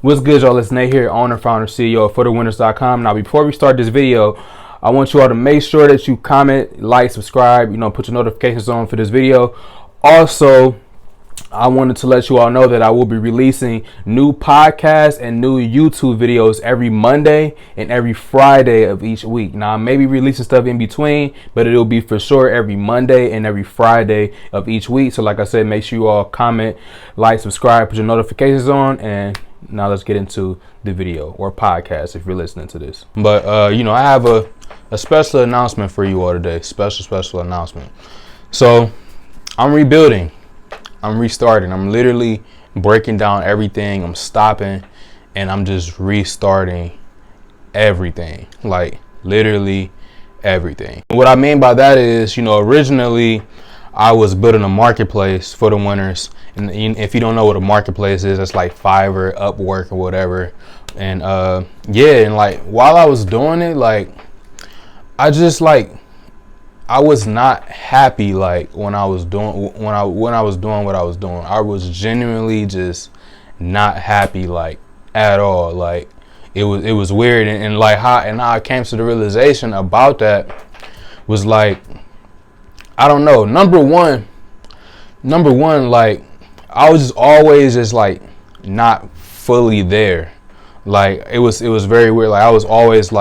What's good, y'all? It's Nate here, owner, founder, CEO of ForTheWinners.com. Now, before we start this video, I want you all to make sure that you comment, like, subscribe, put your notifications on for this video. Also, I wanted to let you all know that I will be releasing new podcasts and new YouTube videos every Monday and every Friday of each week. Now, I may be releasing stuff in between, but it'll be for sure every Monday and every Friday of each week. So like I said, make sure you all comment, like, subscribe, put your notifications on, and now let's get into the video or podcast if you're listening to this. But, I have a special announcement for you all today. Special announcement. So I'm rebuilding. I'm restarting. I'm literally breaking down everything. I'm stopping and I'm just restarting everything. Like literally everything. What I mean by that is, originally I was building a marketplace for the winners. And if you don't know what a marketplace is, it's like Fiverr, Upwork, or whatever. And and like while I was doing it, like I was not happy when I was doing what I was doing. I was genuinely just not happy at all. Like it was weird and how I came to the realization about that was I don't know. Number one, I was just always just not fully there. It was very weird. I was always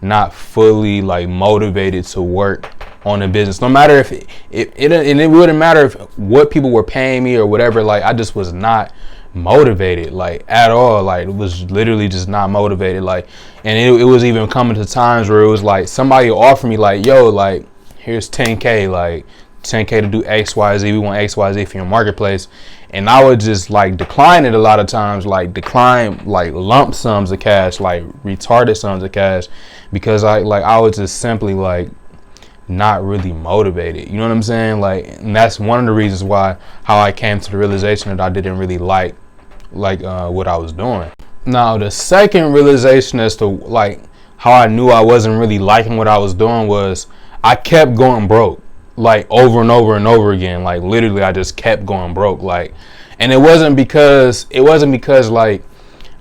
not fully motivated to work on a business, no matter if it wouldn't matter if what people were paying me or whatever. I just was not motivated at all. It was literally just not motivated. And it was even coming to times where it was somebody offered me yo, here's 10K, 10K to do XYZ. We want XYZ for your marketplace. And I would just decline it a lot of times, decline lump sums of cash, retarded sums of cash, because I was just simply not really motivated. You know what I'm saying? And that's one of the reasons how I came to the realization that I didn't really like what I was doing. Now, the second realization as to how I knew I wasn't really liking what I was doing was I kept going broke, over and over and over again. Literally, I just kept going broke. And it wasn't because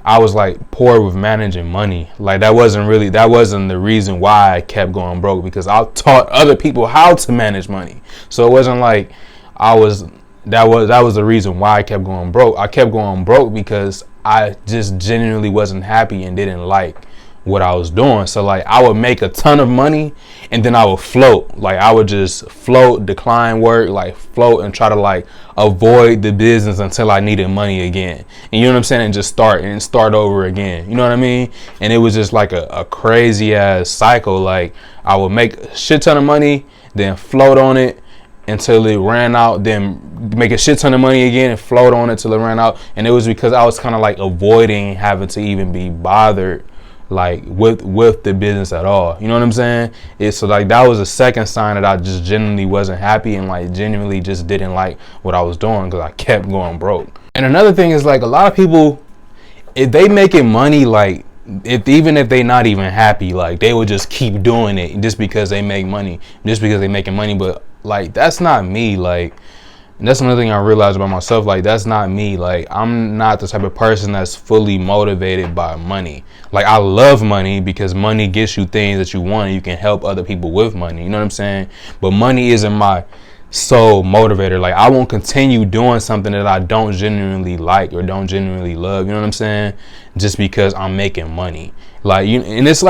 I was poor with managing money. That wasn't the reason why I kept going broke, because I taught other people how to manage money. So it wasn't that was the reason why I kept going broke. I kept going broke because I just genuinely wasn't happy and didn't like what I was doing. So I would make a ton of money and then I would float. I would just float, decline work, float and try to avoid the business until I needed money again. And you know what I'm saying? And just start over again. You know what I mean? And it was just a crazy ass cycle. I would make a shit ton of money, then float on it until it ran out, then make a shit ton of money again and float on it till it ran out. And it was because I was kind of avoiding having to even be bothered with the business at all. You know what I'm saying? So that was a second sign that I just genuinely wasn't happy and genuinely just didn't like what I was doing, because I kept going broke. And another thing is a lot of people, if they making money, even if they not even happy, they would just keep doing it just because they make money, just because they making money. But that's not me. And that's another thing I realized about myself. That's not me. I'm not the type of person that's fully motivated by money. I love money because money gets you things that you want and you can help other people with money. You know what I'm saying? But money isn't my sole motivator. I won't continue doing something that I don't genuinely like or don't genuinely love. You know what I'm saying? Just because I'm making money. And it's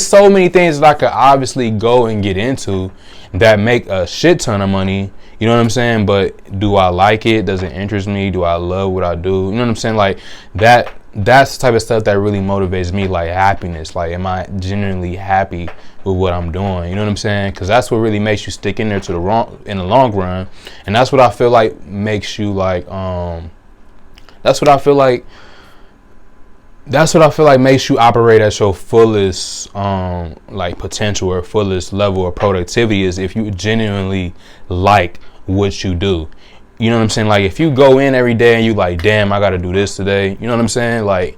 so many things that I could obviously go and get into that make a shit ton of money. You know what I'm saying? But do I like it? Does it interest me? Do I love what I do? You know what I'm saying? That's the type of stuff that really motivates me, happiness. Am I genuinely happy with what I'm doing? You know what I'm saying? Because that's what really makes you stick in there in the long run. And that's what I feel makes you that's what I feel makes you operate at your fullest potential or fullest level of productivity, is if you genuinely like what you do. You know what I'm saying? If you go in every day and you damn, I gotta do this today. You know what I'm saying?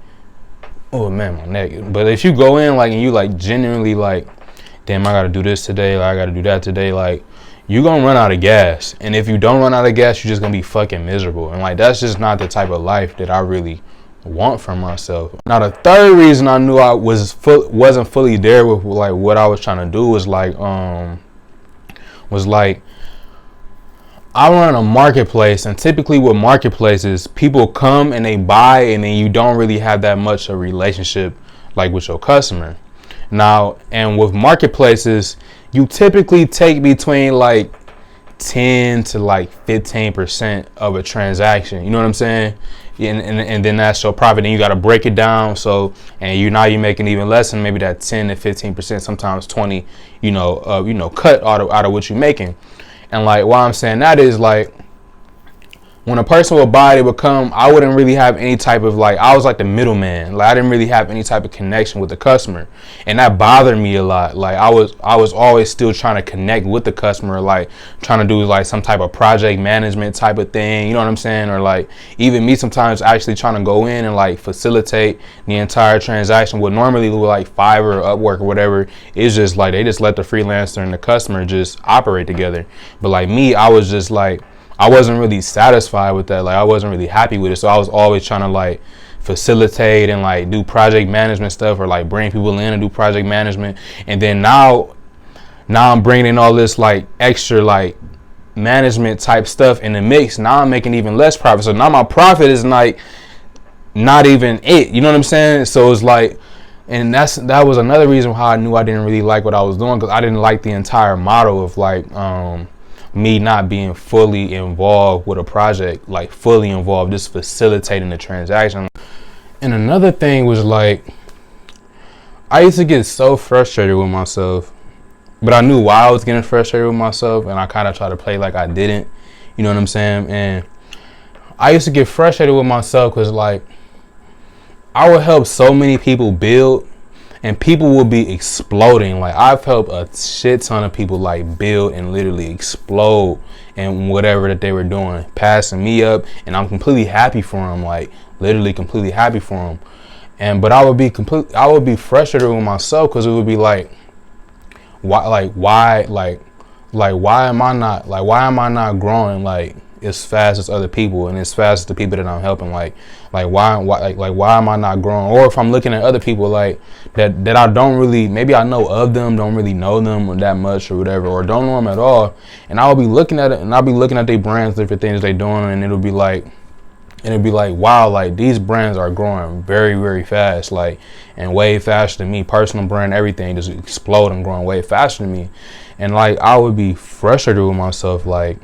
Oh man, my neck. But if you go in and you genuinely damn, I gotta do this today, I gotta do that today, you're gonna run out of gas. And if you don't run out of gas, you're just gonna be fucking miserable. And that's just not the type of life that I really want from myself. Now the third reason I knew I wasn't fully there with like what I was trying to do was like I run a marketplace, and typically with marketplaces, people come and they buy, and then you don't really have that much a relationship like with your customer. Now, and with marketplaces, you typically take between like 10 to like 15% of a transaction. You know what I'm saying? And then that's your profit, and you got to break it down. So, and you're making even less than maybe that 10 to 15%, sometimes 20, cut out of what you're making. And like why I'm saying that is like when a person would buy, they would come, I wouldn't really have any type of like, I was like the middleman. Like I didn't really have any type of connection with the customer. And that bothered me a lot. Like I was always still trying to connect with the customer, like trying to do like some type of project management type of thing. You know what I'm saying? Or like even me sometimes actually trying to go in and like facilitate the entire transaction. What normally with like Fiverr or Upwork or whatever, it's just like they just let the freelancer and the customer just operate together. But like me, I was just like, I wasn't really satisfied with that. Like I wasn't really happy with it. So I was always trying to like facilitate and like do project management stuff, or like bring people in and do project management. And then now I'm bringing in all this like extra like management type stuff in the mix. Now I'm making even less profit. So now my profit is like not even it. You know what I'm saying? So it's like, and that was another reason why I knew I didn't really like what I was doing, because I didn't like the entire model of like me not being fully involved with a project, like fully involved, just facilitating the transaction. And another thing was like, I used to get so frustrated with myself, but I knew why I was getting frustrated with myself, and I kind of tried to play like I didn't, you know what I'm saying? And I used to get frustrated with myself because like, I would help so many people build, and people will be exploding. Like I've helped a shit ton of people like build and literally explode and whatever that they were doing, passing me up, and I'm completely happy for them, like literally completely happy for them. But I would be frustrated with myself, because it would be like, why am I not growing like as fast as other people and as fast as the people that I'm helping? Like why am I not growing? Or if I'm looking at other people like that I don't really, maybe I know of them, don't really know them that much or whatever, or don't know them at all, and I'll be looking at it, and I'll be looking at their brands, different things they doing, and it'll be like, wow, like these brands are growing very, very fast, like, and way faster than me. Personal brand, everything just exploding, growing way faster than me. And like I would be frustrated with myself, like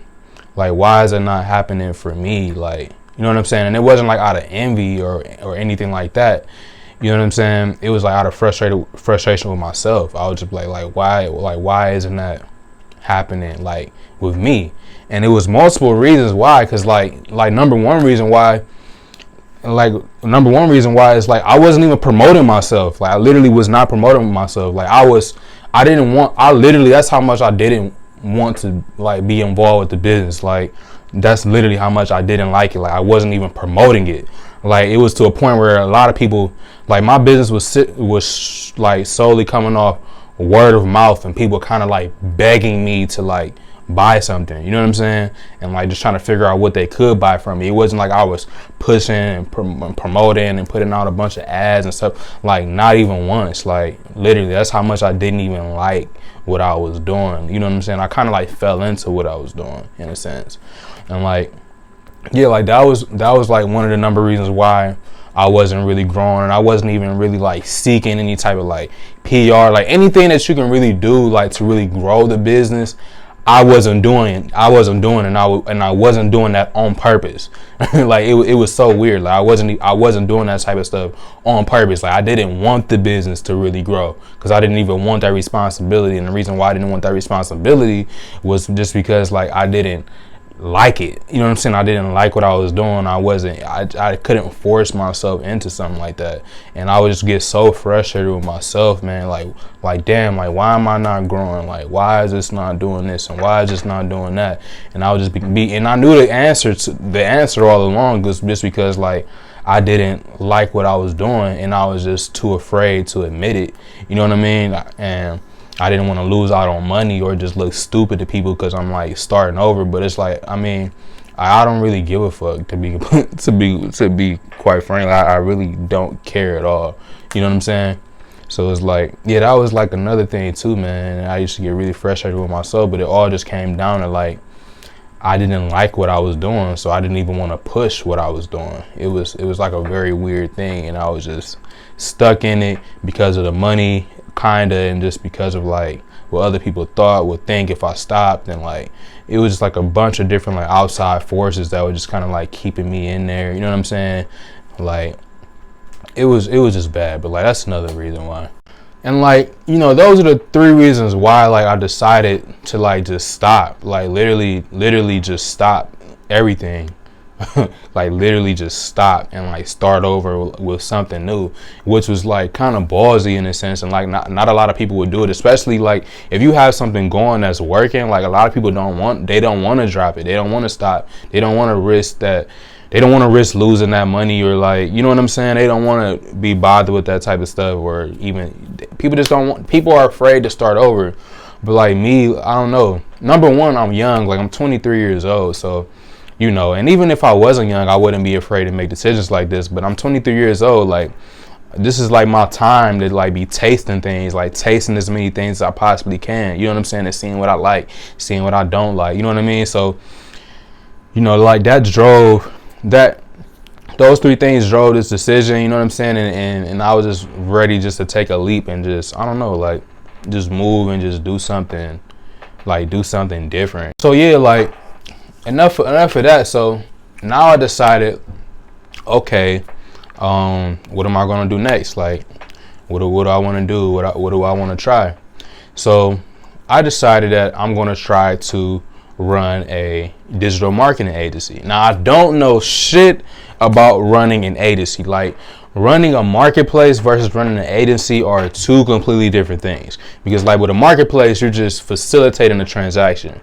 why is it not happening for me? Like, you know what I'm saying? And it wasn't like out of envy or anything like that. You know what I'm saying? It was like out of frustration with myself. I was just like why isn't that happening like with me? And it was multiple reasons why, because like number one reason why is like I wasn't even promoting myself. Like I literally was not promoting myself. Like that's how much I didn't want to like be involved with the business. Like that's literally how much I didn't like it. Like I wasn't even promoting it. Like it was to a point where a lot of people, like my business was like solely coming off word of mouth, and people kind of like begging me to like buy something, you know what I'm saying? And like just trying to figure out what they could buy from me. It wasn't like I was pushing and promoting and putting out a bunch of ads and stuff, like not even once. Like literally that's how much I didn't even like what I was doing, you know what I'm saying? I kind of like fell into what I was doing in a sense. And like, yeah, like that was like one of the number reasons why I wasn't really growing, and I wasn't even really like seeking any type of like PR, like anything that you can really do like to really grow the business. I wasn't doing, and I wasn't doing that on purpose. Like it was so weird. Like I wasn't doing that type of stuff on purpose. Like I didn't want the business to really grow, because I didn't even want that responsibility. And the reason why I didn't want that responsibility was just because like I didn't like it, you know what I'm saying? I didn't like what I was doing. I couldn't force myself into something like that, and I would just get so frustrated with myself, man. Like damn, like why am I not growing? Like why is this not doing this, and why is this not doing that? And I would just be and I knew the answer all along was just because like I didn't like what I was doing, and I was just too afraid to admit it, you know what I mean? And I didn't want to lose out on money or just look stupid to people because I'm like starting over. But it's like, I mean, I don't really give a fuck, to be to be quite frank. I really don't care at all. You know what I'm saying? So it's like, yeah, that was like another thing too, man. I used to get really frustrated with myself, but it all just came down to like, I didn't like what I was doing, so I didn't even want to push what I was doing. It was like a very weird thing, and I was just stuck in it because of the money, kinda, and just because of like what other people would think if I stopped, and like it was just like a bunch of different like outside forces that were just kind of like keeping me in there. You know what I'm saying? Like it was just bad, but like that's another reason why. And like, you know, those are the 3 reasons why like I decided to like just stop, like literally just stop everything. Like literally just stop and like start over with something new, which was like kind of ballsy in a sense, and like not a lot of people would do it, especially like if you have something going that's working. Like a lot of people don't want to drop it, they don't want to stop, they don't want to risk that. They don't want to risk losing that money, or like, you know what I'm saying? They don't want to be bothered with that type of stuff, or even people just don't want, people are afraid to start over. But like me, I don't know. Number one, I'm young, like I'm 23 years old. So, you know, and even if I wasn't young, I wouldn't be afraid to make decisions like this. But I'm 23 years old. Like this is like my time to like be tasting things, like tasting as many things as I possibly can. You know what I'm saying? And seeing what I like, seeing what I don't like. You know what I mean? So, you know, like those 3 things drove this decision, you know what I'm saying? And I was just ready just to take a leap and just, I don't know, like just move and just do something, like do something different. So yeah, like enough of that. So now I decided, okay, what am I gonna do next? Like what do I want to do? What do I want to try? So I decided that I'm gonna try to run a digital marketing agency. Now I don't know shit about running an agency. Like running a marketplace versus running an agency are 2 completely different things, because like with a marketplace you're just facilitating a transaction.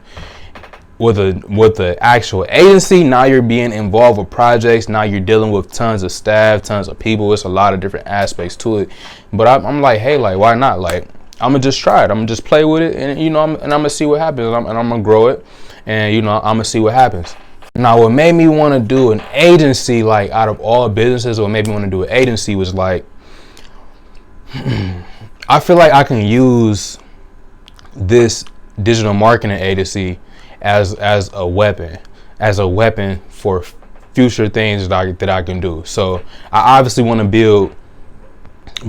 With the actual agency, now you're being involved with projects, now you're dealing with tons of staff, tons of people. It's a lot of different aspects to it. But I'm like, hey, like why not? Like I'm gonna just try it. I'm gonna just play with it, and you know, I'm gonna see what happens. And I'm gonna grow it, and you know, I'm gonna see what happens. Now, what made me want to do an agency, like out of all businesses, what made me want to do an agency was like, I feel like I can use this digital marketing agency as a weapon for future things that I can do. So I obviously want to build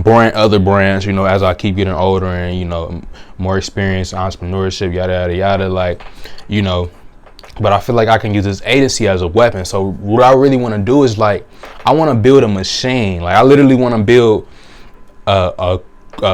other brands, you know, as I keep getting older and, you know, more experience, entrepreneurship, yada, yada, yada, like, you know, but I feel like I can use this agency as a weapon. So what I really want to do is like, I want to build a machine. Like I literally want to build a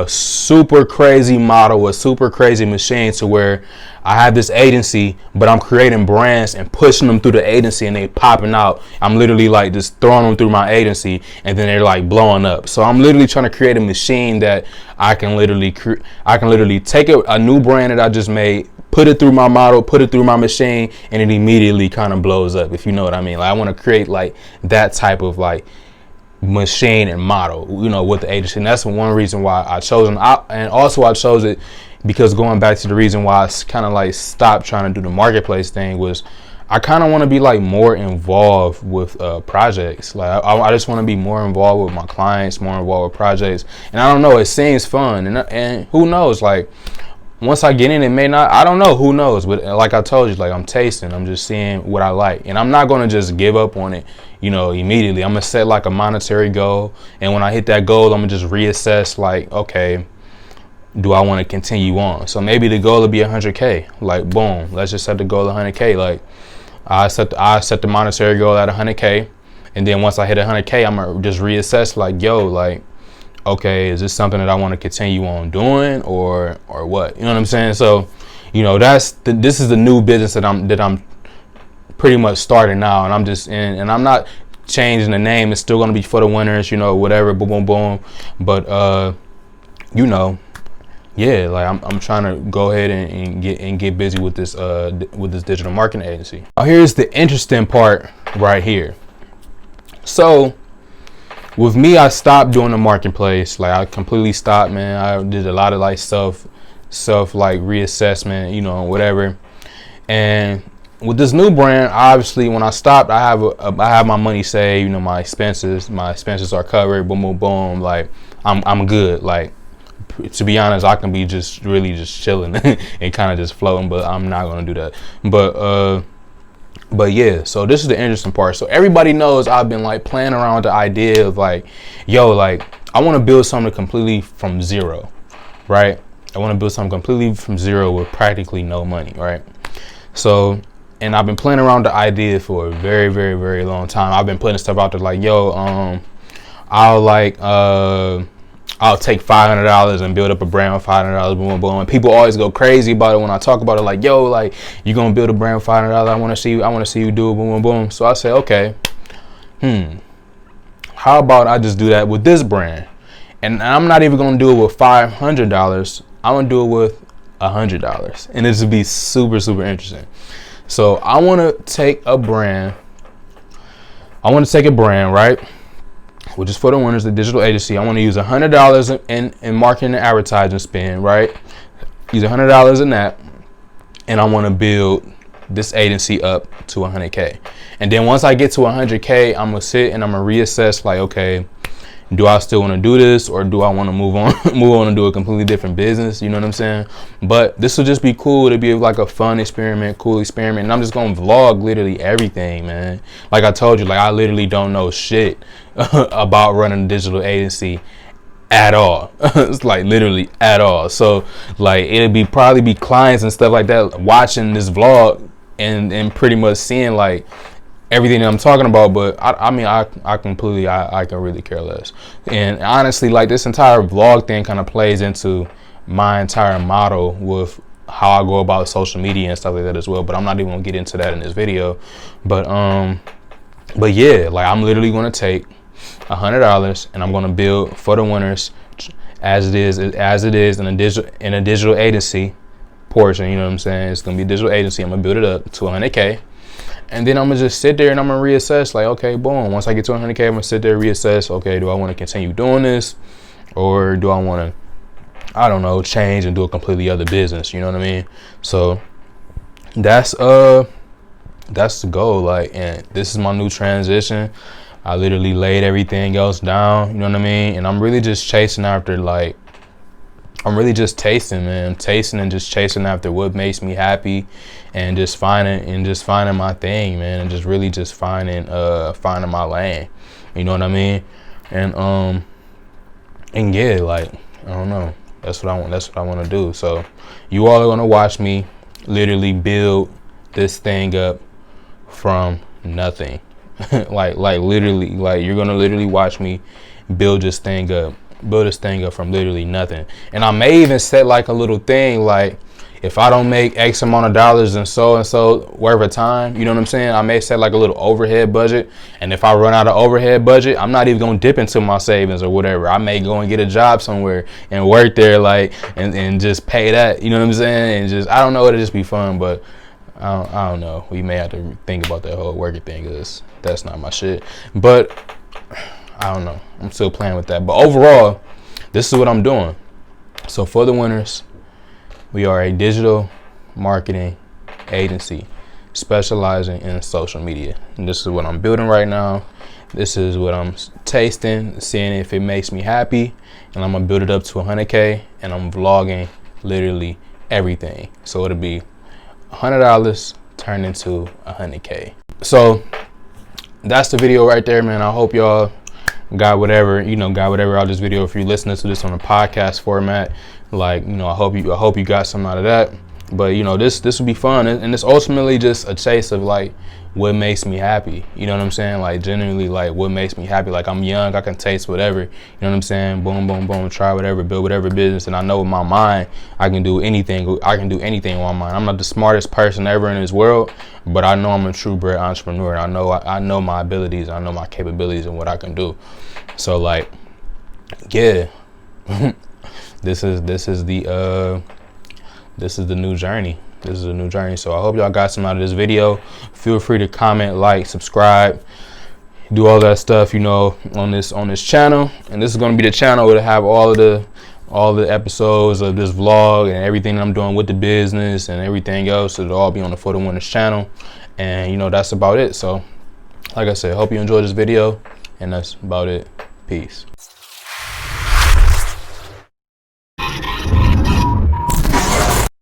super crazy model, a super crazy machine to where I have this agency, but I'm creating brands and pushing them through the agency and they popping out. I'm literally like just throwing them through my agency and then they're like blowing up. So I'm literally trying to create a machine that I can literally take a new brand that I just made, put it through my model, put it through my machine, and it immediately kind of blows up, if you know what I mean. Like I want to create like that type of like machine and model, you know, with the agency. And that's one reason why I chose them. And also I chose it because, going back to the reason why I kind of like stopped trying to do the marketplace thing, was I kind of want to be like more involved with projects. Like I just want to be more involved with my clients, more involved with projects. And I don't know, it seems fun, and who knows, like once I get in, it may not, I don't know, who knows. But like I told you, like I'm tasting, I'm just seeing what I like, and I'm not going to just give up on it, you know, immediately. I'm going to set like a monetary goal, and when I hit that goal, I'm going to just reassess, like, okay, do I want to continue on? So maybe the goal will be 100K. Like, boom, let's just set the goal 100K. Like I set the monetary goal at 100K, and then once I hit 100K, I'm going to just reassess, like, yo, like, okay, is this something that I want to continue on doing, or what? You know what I'm saying? So, you know, this is the new business that I'm pretty much starting now, and I'm just in, and I'm not changing the name. It's still going to be For the Winners, you know, whatever, boom, boom, boom. But you know, yeah, like I'm trying to go ahead and get busy with this digital marketing agency. Now, here's the interesting part right here. So with me, I stopped doing the marketplace. Like I completely stopped, man. I did a lot of like self like reassessment, you know, whatever. And with this new brand, obviously, when I stopped, I have my money saved. You know, my expenses are covered. Boom, boom, boom. Like, I'm good. Like, to be honest, I can be just really just chilling and kind of just floating, but I'm not gonna do that. But yeah, so this is the interesting part. So everybody knows I've been like playing around with the idea of like, yo, like I want to build something completely from zero, right? I want to build something completely from zero with practically no money, right? So, and I've been playing around with the idea for a very, very, very long time. I've been putting stuff out there like, yo, I'll take $500 and build up a brand with $500, boom, boom. And people always go crazy about it when I talk about it. Like, yo, like you're gonna build a brand with $500. I want to see you do it, boom, boom, boom. So I say, okay, how about I just do that with this brand? And I'm not even gonna do it with $500. I'm gonna do it with $100, and this would be super, super interesting. So I want to take a brand. Right? Which is for the winners, the digital agency. I want to use $100 in marketing and advertising spend, right? Use $100 in that, and I want to build this agency up to 100K. And then once I get to 100K, I'm gonna sit and I'm gonna reassess. Like, okay, do I still want to do this, or do I want to move on and do a completely different business? You know what I'm saying? But this will just be cool to be like a fun experiment, cool experiment. And I'm just going to vlog literally everything, man. Like I told you, like I literally don't know shit about running a digital agency at all. It's like literally at all. So like it'll probably be clients and stuff like that watching this vlog and pretty much seeing like everything that I'm talking about. But I mean, I can really care less. And honestly, like this entire vlog thing kind of plays into my entire model with how I go about social media and stuff like that as well. But I'm not even gonna get into that in this video. But yeah, like I'm literally gonna take $100 and I'm gonna build for the winners as it is in a digital agency portion. You know what I'm saying? It's gonna be a digital agency. I'm gonna build it up to 100K. And then I'm gonna just sit there and I'm gonna reassess. Like, okay, boom. Once I get to 100K, I'm gonna sit there, reassess. Okay, do I want to continue doing this, or do I want to, I don't know, change and do a completely other business? You know what I mean? So that's the goal. Like, and this is my new transition. I literally laid everything else down. You know what I mean? And I'm really just chasing after like. I'm really just tasting, man. Tasting and just chasing after what makes me happy, and just finding my thing, man, and just really just finding my lane. You know what I mean? And yeah, like I don't know. That's what I want to do. So you all are gonna watch me literally build this thing up from nothing. like literally, like you're gonna literally watch me build this thing up from literally nothing. And I may even set like a little thing, like if I don't make X amount of dollars and so whatever time, you know what I'm saying? I may set like a little overhead budget. And if I run out of overhead budget, I'm not even gonna dip into my savings or whatever. I may go and get a job somewhere and work there, like and just pay that, you know what I'm saying? And just, I don't know, it'll just be fun. But I don't know. We may have to think about that whole working thing, because that's not my shit. But I don't know. I'm still playing with that. But overall, this is what I'm doing. So for the winners, we are a digital marketing agency specializing in social media. And this is what I'm building right now. This is what I'm tasting, seeing if it makes me happy. And I'm going to build it up to 100K. And I'm vlogging literally everything. So it'll be $100 turned into 100K. So that's the video right there, man. I hope y'all got whatever out of this video. If you're listening to this on a podcast format, like, you know, I hope you got something out of that. But you know, this will be fun, and it's ultimately just a chase of like what makes me happy. You know what I'm saying? Like genuinely, like what makes me happy. Like I'm young, I can taste whatever. You know what I'm saying? Boom, boom, boom. Try whatever, build whatever business. And I know with my mind, I can do anything. I can do anything with my mind. I'm not the smartest person ever in this world, but I know I'm a true bred entrepreneur. I know my abilities. I know my capabilities and what I can do. So like, yeah, this is the new journey. This is a new journey. So I hope y'all got some out of this video. Feel free to comment, like, subscribe, do all that stuff, you know, on this channel. And this is going to be the channel to have all of all the episodes of this vlog and everything I'm doing with the business and everything else. It'll all be on the For the Winners channel. And, you know, that's about it. So, like I said, hope you enjoyed this video. And that's about it. Peace.